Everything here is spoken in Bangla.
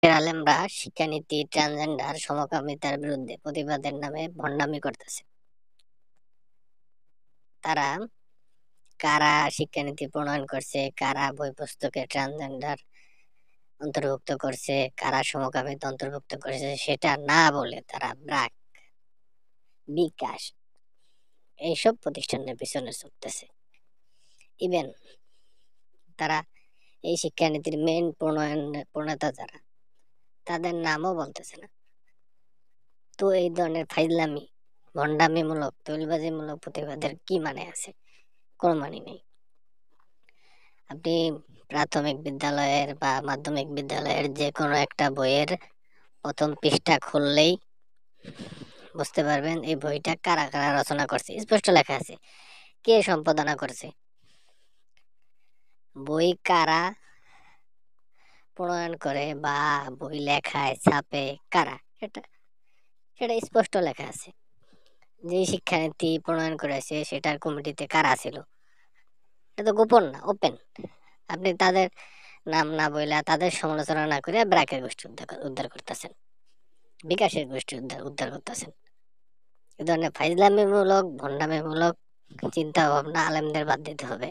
আলেমরা শিক্ষানীতি, ট্রান্সজেন্ডার, সমকামিতার বিরুদ্ধে প্রতিবাদের নামে ভণ্ডামি করতেছে। তারা কারা শিক্ষানীতি প্রণয়ন করছে, কারা বই পুস্তকে ট্রান্সজেন্ডার অন্তর্ভুক্ত করছে, কারা সমকামিতা অন্তর্ভুক্ত করছে সেটা না বলে তারা ব্র্যাক, বিকাশ এইসব প্রতিষ্ঠানের পিছনে ছুটতেছে। ইভেন তারা এই শিক্ষানীতির মেইন প্রণেতা যারা, তাদের নামও বলতেছে না। তো এই ধরনের ফাইজলামি, ভণ্ডামিমূলক, তৈলবাজিমূলক প্রতিবাদের কি মানে আছে? কোনো মানে নেই। আপনি প্রাথমিক বিদ্যালয়ের বা মাধ্যমিক বিদ্যালয়ের যে কোনো একটা বইয়ের প্রথম পৃষ্ঠা খুললেই বুঝতে পারবেন এই বইটা কারা কারা রচনা করছে। স্পষ্ট লেখা আছে কে সম্পাদনা করছে, বই কারা প্রণয়ন করে বা বই লেখায় ছাপে কারা, সেটা সেটা স্পষ্ট লেখা আছে। যে শিক্ষানীতি প্রণয়ন করেছে সেটার কমিটিতে কারা ছিল, এটা তো গোপন না, ওপেন। আপনি তাদের নাম না বইলা, তাদের সমালোচনা না করে ব্র্যাকের গোষ্ঠী উদ্ধার করতেছেন, বিকাশের গোষ্ঠী উদ্ধার করতেছেন। এ ধরনের ফাইজলামিমূলক, ভণ্ডামিমূলক চিন্তা ভাবনা আলেমদের বাদ দিতে হবে।